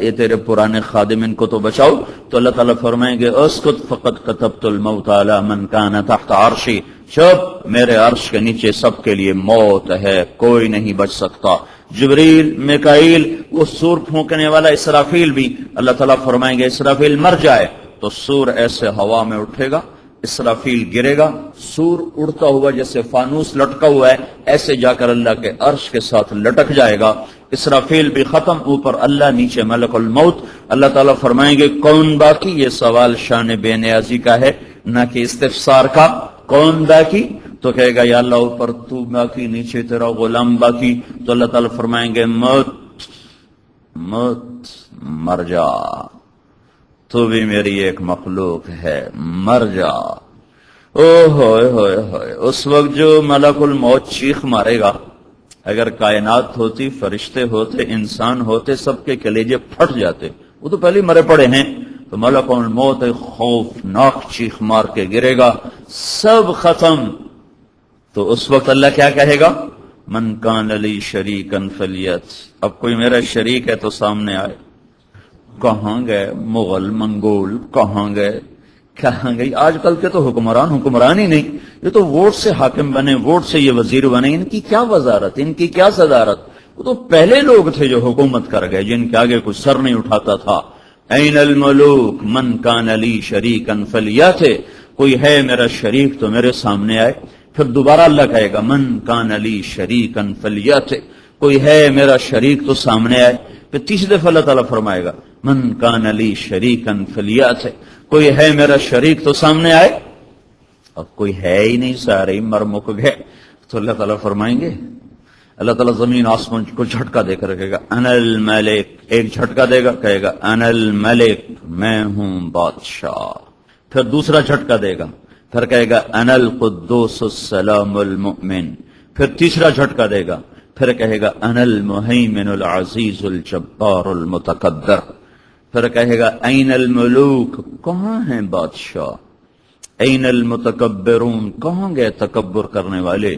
یہ تیرے پرانے خادم ان کو تو بچاؤ، تو اللہ تعالیٰ فرمائیں گے اسکت فقط کتبت الموت علی من کان تحت عرشی، چپ، میرے عرش کے نیچے سب کے لیے موت ہے، کوئی نہیں بچ سکتا۔ جبریل، میکائیل، وہ سور پھونکنے والا اسرافیل بھی اللہ تعالیٰ فرمائیں گے اسرافیل مر جائے تو سور ایسے ہوا میں اٹھے گا، اسرافیل گرے گا، سور اڑتا ہوا جیسے فانوس لٹکا ہوا ہے ایسے جا کر اللہ کے عرش کے ساتھ لٹک جائے گا۔ اسرافیل بھی ختم، اوپر اللہ، نیچے ملک الموت۔ اللہ تعالیٰ فرمائیں گے کون باقی؟ یہ سوال شان بے نیازی کا ہے نہ کہ استفسار کا۔ کون باقی؟ تو کہے گا یا اللہ اوپر تو باقی، نیچے تیرا غلام باقی۔ تو اللہ تعالیٰ فرمائیں گے موت، موت، مر جا، تو بھی میری ایک مخلوق ہے، مر جا۔ او ہوئے ہوئے ہوئے، اس وقت جو ملک الموت چیخ مارے گا، اگر کائنات ہوتی، فرشتے ہوتے، انسان ہوتے، سب کے کلیجے پھٹ جاتے، وہ تو پہلے مرے پڑے ہیں۔ تو ملک الموت خوفناک چیخ مار کے گرے گا، سب ختم۔ تو اس وقت اللہ کیا کہے گا؟ من کان لی شریکا فلیت، اب کوئی میرا شریک ہے تو سامنے آئے۔ کہاں گئے مغل منگول؟ کہاں گئے؟ کہاں گئی؟ آج کل کے تو حکمران ہی نہیں، یہ تو ووٹ سے حاکم بنے، ووٹ سے یہ وزیر بنے، ان کی کیا وزارت، ان کی کیا صدارت؟ وہ تو پہلے لوگ تھے جو حکومت کر گئے، جن کے آگے کوئی سر نہیں اٹھاتا تھا۔ این الملوک من کان لی شریکا فلیات، کوئی ہے میرا شریک تو میرے سامنے آئے۔ پھر دوبارہ اللہ کہے گا من کان لی شریکا فلیات، کوئی ہے میرا شریک تو سامنے آئے۔ پھر تیسری دفعہ اللہ تعالیٰ فرمائے گا من کان لی شریکا فلیات، کوئی ہے میرا شریک تو سامنے آئے۔ اب کوئی ہے ہی نہیں، سارے مر مک گئے۔ تو اللہ تعالیٰ فرمائیں گے، اللہ تعالیٰ زمین آسمان کو جھٹکا دے کر کہے گا انا الملک، ایک جھٹکا دے گا، کہے گا انا الملک، میں ہوں بادشاہ۔ پھر دوسرا جھٹکا دے گا، پھر کہے گا انا القدوس السلام المؤمن۔ پھر تیسرا جھٹکا دے گا، پھر کہے گا انا المہیمن العزیز الجبار المتکبر۔ پھر کہے گا این الملوک، کہاں ہیں بادشاہ؟ این المتکبرون، کہاں گئے تکبر کرنے والے؟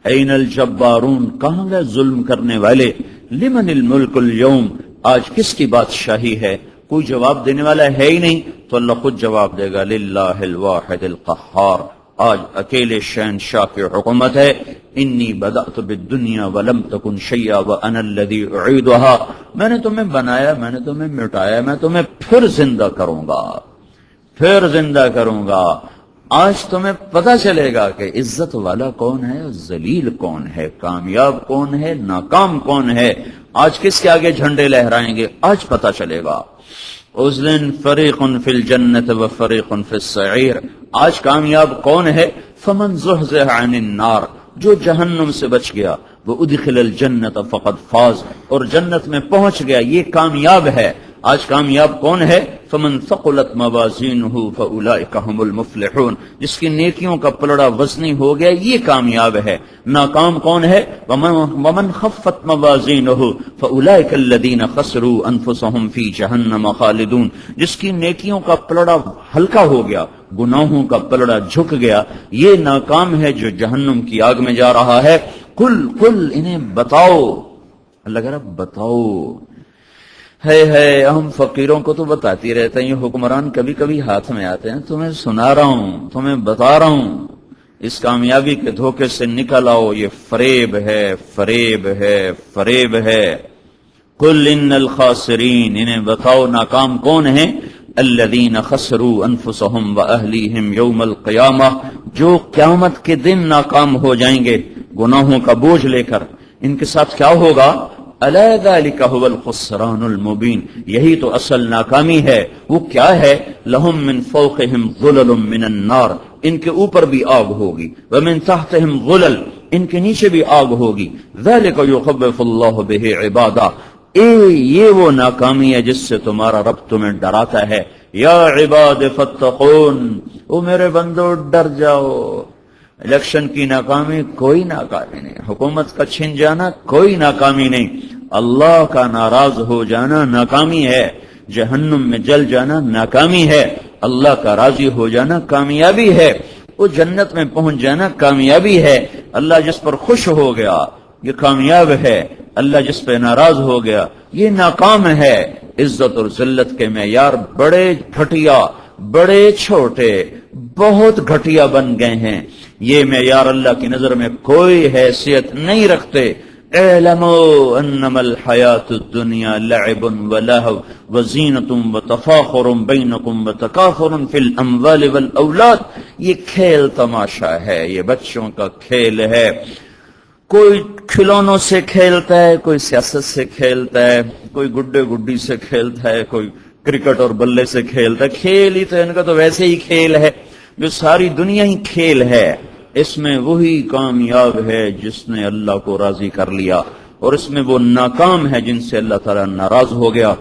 این الجبارون، کہاں گئے ظلم کرنے والے؟ لمن الملک اليوم، آج کس کی بادشاہی ہے؟ کوئی جواب دینے والا ہے ہی نہیں، تو اللہ خود جواب دے گا للہ الواحد القہار، آج اکیلے شہنشاہ کی حکومت ہے۔ انی بدأت بالدنیا ولم تکن شیئا وانا الذی اعیدها، میں نے تمہیں بنایا، میں نے تمہیں مٹایا، میں تمہیں پھر زندہ کروں گا، پھر زندہ کروں گا۔ آج تمہیں پتہ چلے گا کہ عزت والا کون ہے، ذلیل کون ہے، کامیاب کون ہے، ناکام کون ہے۔ آج کس کے آگے جھنڈے لہرائیں گے، آج پتہ چلے گا۔ اس دن فریق فی الجنت و فریق فی السعیر، آج کامیاب کون ہے؟ فمن زحزح عن النار، جو جہنم سے بچ گیا، وہ ادخل الجنت فقد فاز، اور جنت میں پہنچ گیا، یہ کامیاب ہے۔ آج کامیاب کون ہے؟ فمن ثقلت موازینہ فاولئک هم المفلحون، جس کی نیکیوں کا پلڑا وزنی ہو گیا، یہ کامیاب ہے۔ ناکام کون ہے؟ ومن خفت موازینہ فاولئک الذین خسروا انفسهم فی جہنم خالدون، جس کی نیکیوں کا پلڑا ہلکا ہو گیا، گناہوں کا پلڑا جھک گیا، یہ ناکام ہے جو جہنم کی آگ میں جا رہا ہے۔ قل انہیں بتاؤ، اللہ کہہ رہا بتاؤ۔ ہے ہم فقیروں کو تو بتاتی رہتے ہیں، یہ حکمران کبھی کبھی ہاتھ میں آتے ہیں، تمہیں سنا رہا ہوں، تمہیں بتا رہا ہوں، اس کامیابی کے دھوکے سے نکل آؤ، یہ فریب ہے، فریب ہے، فریب ہے۔ قل ان الخاسرین، انہیں بتاؤ ناکام کون ہیں؟ الذین خسروا انفسهم واہلیہم یوم القیامہ، جو قیامت کے دن ناکام ہو جائیں گے گناہوں کا بوجھ لے کر۔ ان کے ساتھ کیا ہوگا؟ الا ذلک هو الخسران المبین، یہی تو اصل ناکامی ہے۔ وہ کیا ہے؟ لہم من فوقہم ظلل من النار، ان کے اوپر بھی آگ ہوگی، ومن تحتہم ظلل، ان کے نیچے بھی آگ ہوگی۔ ذلک یخوف اللہ بہ عبادہ، یہ وہ ناکامی ہے جس سے تمہارا رب تمہیں ڈراتا ہے۔ یا عباد فاتقون، او میرے بندو ڈر جاؤ۔ الیکشن کی ناکامی کوئی ناکامی نہیں، حکومت کا چھن جانا کوئی ناکامی نہیں، اللہ کا ناراض ہو جانا ناکامی ہے، جہنم میں جل جانا ناکامی ہے، اللہ کا راضی ہو جانا کامیابی ہے، وہ جنت میں پہنچ جانا کامیابی ہے۔ اللہ جس پر خوش ہو گیا یہ کامیاب ہے، اللہ جس پہ ناراض ہو گیا یہ ناکام ہے۔ عزت اور ذلت کے معیار بڑے گھٹیا، بڑے چھوٹے، بہت گھٹیا بن گئے ہیں، یہ معیار اللہ کی نظر میں کوئی حیثیت نہیں رکھتے۔ اعلموا انما الحیات الدنیا لعب ولہو وزینۃ وتفاخر بینکم وتکاثر فی الاموال والاولاد، یہ کھیل تماشا ہے، یہ بچوں کا کھیل ہے۔ کوئی کھلونوں سے کھیلتا ہے، کوئی سیاست سے کھیلتا ہے، کوئی گڈے گڈی سے کھیلتا ہے، کوئی کرکٹ اور بلے سے کھیلتا ہے۔ کھیل ہی تو ان کا تو ویسے ہی کھیل ہے، جو ساری دنیا ہی کھیل ہے۔ اس میں وہی کامیاب ہے جس نے اللہ کو راضی کر لیا، اور اس میں وہ ناکام ہے جن سے اللہ تعالیٰ ناراض ہو گیا۔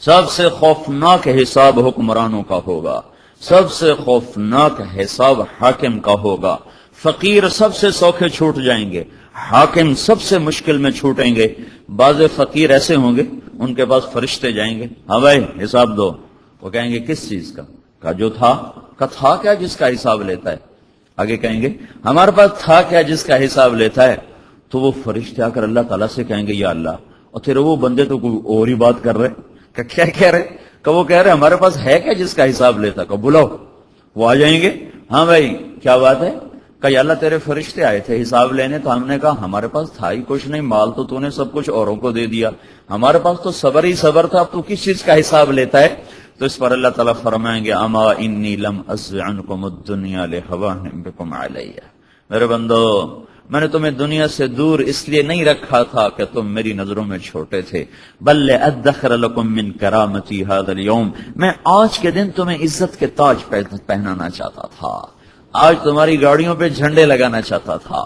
سب سے خوفناک حساب حکمرانوں کا ہوگا، سب سے خوفناک حساب حاکم کا ہوگا۔ فقیر سب سے سوکھے چھوٹ جائیں گے، حاکم سب سے مشکل میں چھوٹیں گے۔ بعض فقیر ایسے ہوں گے ان کے پاس فرشتے جائیں گے، ہاں بھائی حساب دو، وہ کہیں گے کس چیز کا؟ کہا جو تھا کیا جس کا حساب لیتا ہے؟ آگے کہیں گے ہمارے پاس تھا کیا جس کا حساب لیتا ہے؟ تو وہ فرشتے آ کر اللہ تعالیٰ سے کہیں گے یا اللہ، اور پھر وہ بندے تو کوئی اور ہی بات کر رہے کہ کیا کہہ رہے؟ کہ وہ کہہ رہے ہمارے پاس ہے کیا جس کا حساب لیتا؟ کہ بلاؤ، وہ آ جائیں گے، ہاں بھائی کیا بات ہے؟ کہ یا اللہ تیرے فرشتے آئے تھے حساب لینے، تو ہم نے کہا ہمارے پاس تھا ہی کچھ نہیں، مال تو نے سب کچھ اوروں کو دے دیا، ہمارے پاس تو صبر ہی صبر تھا، اب تو کس چیز کا حساب لیتا ہے؟ تو اس پر اللہ تعالیٰ فرمائیں گے اما انی لم ازع عنکم الدنیا لہواہم بکم علی، میرے بندو میں نے تمہیں دنیا سے دور اس لیے نہیں رکھا تھا کہ تم میری نظروں میں چھوٹے تھے، بل لادخر لکم من کرامتی ھذا اليوم، میں آج کے دن تمہیں عزت کے تاج پہنانا چاہتا تھا، آج تمہاری گاڑیوں پہ جھنڈے لگانا چاہتا تھا،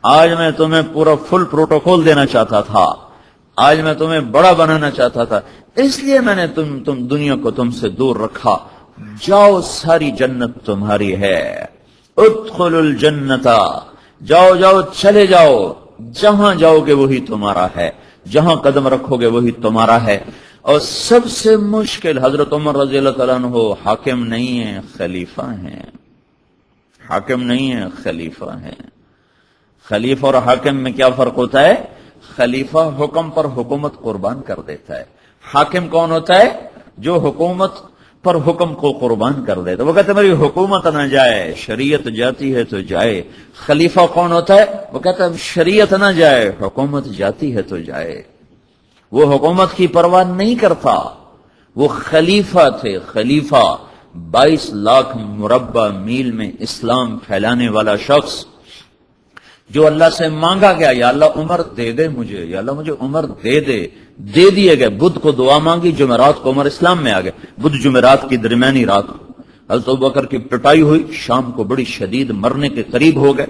آج میں تمہیں پورا فل پروٹوکول دینا چاہتا تھا، آج میں تمہیں بڑا بنانا چاہتا تھا، اس لیے میں نے تم دنیا کو تم سے دور رکھا۔ جاؤ ساری جنت تمہاری ہے، ادخلوا الجنت، جاؤ چلے جاؤ، جہاں جاؤ گے وہی تمہارا ہے، جہاں قدم رکھو گے وہی تمہارا ہے۔ اور سب سے مشکل حضرت عمر رضی اللہ تعالیٰ عنہ حاکم نہیں ہیں، خلیفہ ہیں، حاکم نہیں ہے خلیفہ ہے۔ خلیفہ اور حاکم میں کیا فرق ہوتا ہے؟ خلیفہ حکم پر حکومت قربان کر دیتا ہے، حاکم کون ہوتا ہے؟ جو حکومت پر حکم کو قربان کر دیتا ہے، وہ کہتا ہے میری حکومت نہ جائے، شریعت جاتی ہے تو جائے۔ خلیفہ کون ہوتا ہے؟ وہ کہتا ہے شریعت نہ جائے، حکومت جاتی ہے تو جائے۔ وہ حکومت کی پرواہ نہیں کرتا، وہ خلیفہ تھے، خلیفہ 22 لاکھ مربع میل میں اسلام پھیلانے والا شخص، جو اللہ سے مانگا گیا یا اللہ عمر دے دے مجھے، یا اللہ مجھے عمر دے دیے گئے۔ بدھ کو دعا مانگی، جمعرات کو عمر اسلام میں آ گئے، بدھ جمعرات کی درمیانی رات حضرت ابوبکر کی پٹائی ہوئی، شام کو بڑی شدید مرنے کے قریب ہو گئے،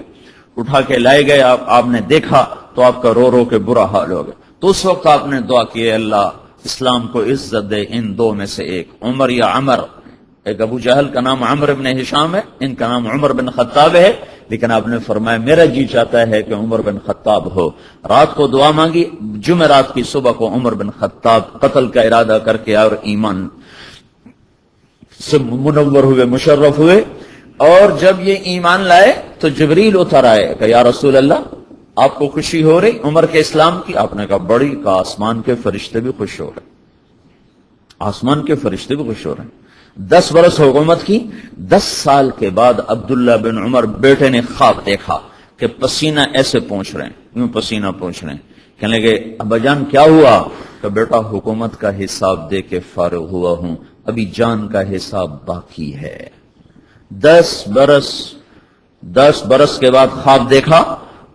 اٹھا کے لائے گئے، آپ نے دیکھا تو آپ کا رو کے برا حال ہو گیا، تو اس وقت آپ نے دعا کی اللہ اسلام کو عزت دے ان دو میں سے ایک، عمر یا عمر۔ ایک ابو جہل کا نام عمر بن ہشام ہے، ان کا نام عمر بن خطاب ہے، لیکن آپ نے فرمایا میرا جی چاہتا ہے کہ عمر بن خطاب ہو۔ رات کو دعا مانگی، جمعرات کی صبح کو عمر بن خطاب قتل کا ارادہ کر کے اور ایمان سے منور ہوئے، مشرف ہوئے، اور جب یہ ایمان لائے تو جبریل اتر آئے کہ یا رسول اللہ آپ کو خوشی ہو رہی عمر کے اسلام کی؟ آپ نے کہا بڑی، کہ آسمان کے فرشتے بھی خوش ہو رہے، آسمان کے فرشتے بھی خوش ہو رہے ہیں۔ 10 برس حکومت کی، 10 سال کے بعد عبداللہ بن عمر بیٹے نے خواب دیکھا کہ پسینہ ایسے پہنچ رہے ہیں، یوں پسینہ پہنچ رہے ہیں، کہنے لگے ابا جان کیا ہوا؟ کہ بیٹا حکومت کا حساب دے کے فارغ ہوا ہوں، ابھی جان کا حساب باقی ہے۔ 10 برس کے بعد خواب دیکھا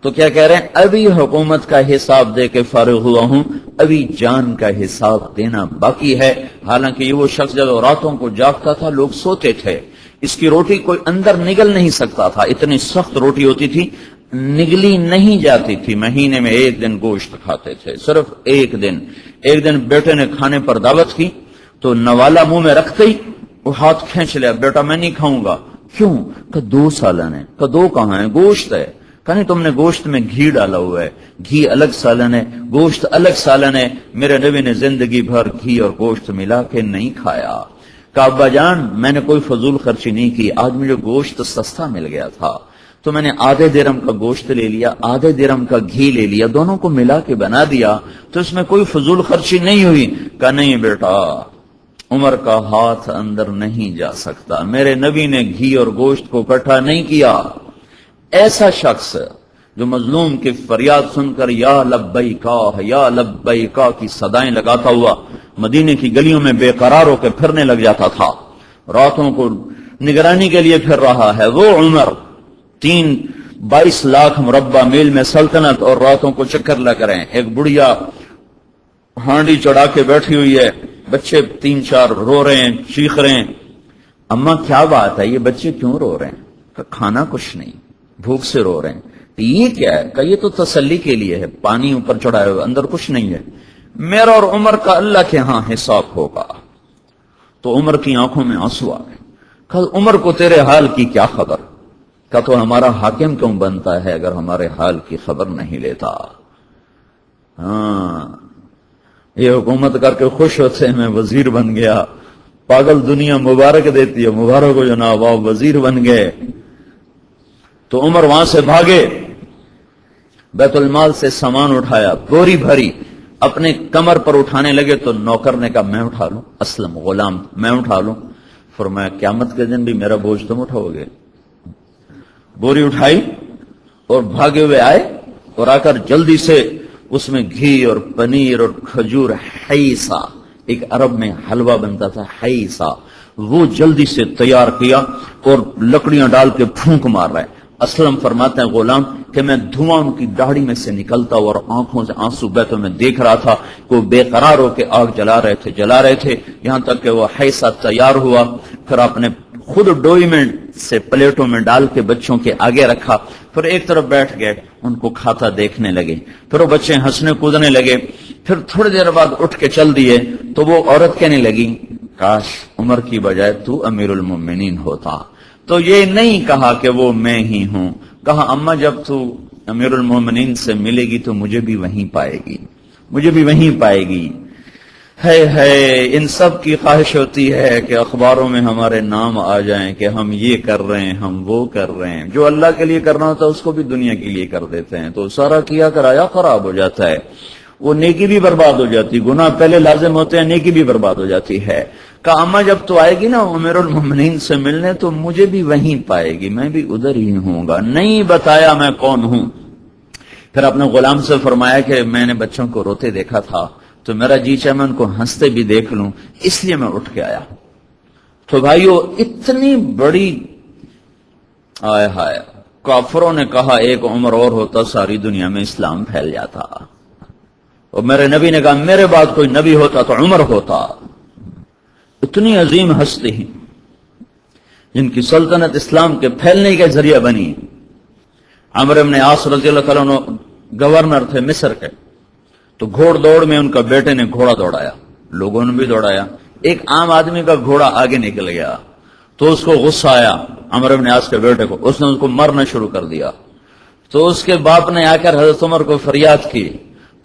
تو کیا کہہ رہے ہیں؟ ابھی حکومت کا حساب دے کے فارغ ہوا ہوں، ابھی جان کا حساب دینا باقی ہے۔ حالانکہ یہ وہ شخص جب راتوں کو جاگتا تھا لوگ سوتے تھے، اس کی روٹی کوئی اندر نگل نہیں سکتا تھا، اتنی سخت روٹی ہوتی تھی، نگلی نہیں جاتی تھی، مہینے میں 1 دن گوشت کھاتے تھے، صرف 1 دن۔ ایک دن بیٹے نے کھانے پر دعوت کی تو نوالا منہ میں رکھتے ہی وہ ہاتھ کھینچ لیا، بیٹا میں نہیں کھاؤں گا۔ کیوں؟ کہ 2 سالن ہے۔ کہ 2 کہاں ہے؟ گوشت ہے۔ کہیں تم نے گوشت میں گھی ڈالا ہوا ہے، گھی الگ سالن ہے، گوشت الگ سالن ہے، میرے نبی نے زندگی بھر گھی اور گوشت ملا کے نہیں کھایا۔ کہ ابا جان میں نے کوئی فضول خرچی نہیں کی، آج مجھے گوشت سستا مل گیا تھا تو میں نے آدھے درہم کا گوشت لے لیا، آدھے درہم کا گھی لے لیا، دونوں کو ملا کے بنا دیا، تو اس میں کوئی فضول خرچی نہیں ہوئی۔ کہا نہیں بیٹا، عمر کا ہاتھ اندر نہیں جا سکتا، میرے نبی نے گھی اور گوشت کو اکٹھا نہیں کیا۔ ایسا شخص جو مظلوم کی فریاد سن کر یا لبیکا یا لبیکا کی صدائیں لگاتا ہوا مدینے کی گلیوں میں بے قرار ہو کے پھرنے لگ جاتا تھا، راتوں کو نگرانی کے لیے پھر رہا ہے، وہ عمر 22 لاکھ مربع میل میں سلطنت اور راتوں کو چکر لگ رہے ہیں۔ ایک بڑھیا ہانڈی چڑھا کے بیٹھی ہوئی ہے، بچے 3-4 رو رہے ہیں، چیخ رہے ہیں۔ اماں کیا بات ہے، یہ بچے کیوں رو رہے ہیں؟ کہ کھانا کچھ نہیں، بھوک سے رو رہے ہیں۔ یہ کیا ہے؟ کہ یہ تو تسلی کے لیے ہے، پانی اوپر چڑھائے ہوئے، اندر کچھ نہیں ہے، میرا اور عمر کا اللہ کے ہاں حساب ہوگا۔ تو عمر کی آنکھوں میں آنسو آ گئے۔ کہ عمر کو تیرے حال کی کیا خبر؟ کہ تو ہمارا حاکم کیوں بنتا ہے اگر ہمارے حال کی خبر نہیں لیتا؟ ہاں، یہ حکومت کر کے خوش ہوتے ہیں میں وزیر بن گیا، پاگل دنیا مبارک دیتی ہے، مبارک ہو جناب آپ وزیر بن گئے۔ تو عمر وہاں سے بھاگے، بیت المال سے سامان اٹھایا، بوری بھری، اپنے کمر پر اٹھانے لگے تو نوکر نے کہا میں اٹھا لوں، اسلم غلام میں اٹھا لوں۔ فرمایا قیامت کے دن بھی میرا بوجھ تم اٹھاؤ گے؟ بوری اٹھائی اور بھاگے ہوئے آئے، اور آ کر جلدی سے اس میں گھی اور پنیر اور کھجور، حیسا ایک عرب میں حلوہ بنتا تھا، حیسا، وہ جلدی سے تیار کیا اور لکڑیاں ڈال کے پھونک مار رہا ہے۔ اسلم فرماتے ہیں غلام کہ میں دھواں ان کی داڑھی میں سے نکلتا اور آنکھوں سے آنسو بہتے میں دیکھ رہا تھا کہ وہ بے قرار ہو کے آگ جلا رہے تھے یہاں تک کہ وہ حیسا تیار ہوا۔ پھر اپنے خود ڈوئی میں سے پلیٹوں میں ڈال کے بچوں کے آگے رکھا، پھر ایک طرف بیٹھ گئے، ان کو کھاتا دیکھنے لگے، پھر وہ بچے ہنسنے کودنے لگے۔ پھر تھوڑی دیر بعد اٹھ کے چل دیے تو وہ عورت کہنے لگی کاش عمر کی بجائے تو امیر المومنین ہوتا۔ تو یہ نہیں کہا کہ وہ میں ہی ہوں، کہا اماں جب تو امیر المومنین سے ملے گی تو مجھے بھی وہیں پائے گی، مجھے بھی وہیں پائے گی۔ ہے ان سب کی خواہش ہوتی ہے کہ اخباروں میں ہمارے نام آ جائیں کہ ہم یہ کر رہے ہیں، ہم وہ کر رہے ہیں۔ جو اللہ کے لیے کرنا ہوتا ہے اس کو بھی دنیا کے لیے کر دیتے ہیں، تو سارا کیا کرایا خراب ہو جاتا ہے، وہ نیکی بھی برباد ہو جاتی، گناہ پہلے لازم ہوتے ہیں، نیکی بھی برباد ہو جاتی ہے۔ کہا اماں جب تو آئے گی نا امیر المومنین سے ملنے تو مجھے بھی وہیں پائے گی، میں بھی ادھر ہی ہوں گا۔ نہیں بتایا میں کون ہوں۔ پھر اپنے غلام سے فرمایا کہ میں نے بچوں کو روتے دیکھا تھا تو میرا جی چاہے میں ان کو ہنستے بھی دیکھ لوں، اس لیے میں اٹھ کے آیا۔ تو بھائیو اتنی بڑی آئے ہائے، کافروں نے کہا ایک عمر اور ہوتا ساری دنیا میں اسلام پھیل جاتا، اور میرے نبی نے کہا میرے بعد کوئی نبی ہوتا تو عمر ہوتا۔ اتنی عظیم ہستی جن کی سلطنت اسلام کے پھیلنے کے ذریعہ بنی۔ عمرو بن عاص رضی اللہ تعالیٰ عنہ گورنر تھے مصر کے، تو گھوڑ دوڑ میں ان کا بیٹے نے گھوڑا دوڑایا، لوگوں نے بھی دوڑایا، ایک عام آدمی کا گھوڑا آگے نکل گیا تو اس کو غصہ آیا عمرو بن عاص کے بیٹے کو، اس نے اس کو مرنا شروع کر دیا۔ تو اس کے باپ نے آ کر حضرت عمر کو فریاد کی،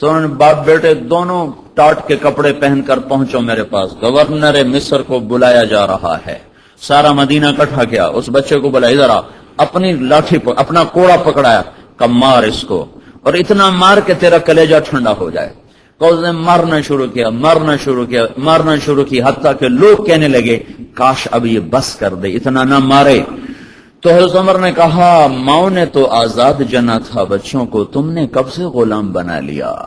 تو انہوں نے باپ بیٹے دونوں ٹاٹ کے کپڑے پہن کر پہنچو میرے پاس، گورنر مصر کو بلایا جا رہا ہے۔ سارا مدینہ اکٹھا کیا، اس بچے کو بلایا، ادھر آ، اپنی لاٹھی اپنا کوڑا پکڑایا، کب مار اس کو، اور اتنا مار کہ تیرا کلیجہ ٹھنڈا ہو جائے۔ تو اس نے مارنا شروع کی حتیٰ کہ لوگ کہنے لگے کاش اب یہ بس کر دے، اتنا نہ مارے۔ تو حضرت عمر نے کہا ماؤں نے تو آزاد جنا تھا بچوں کو، تم نے کب سے غلام بنا لیا؟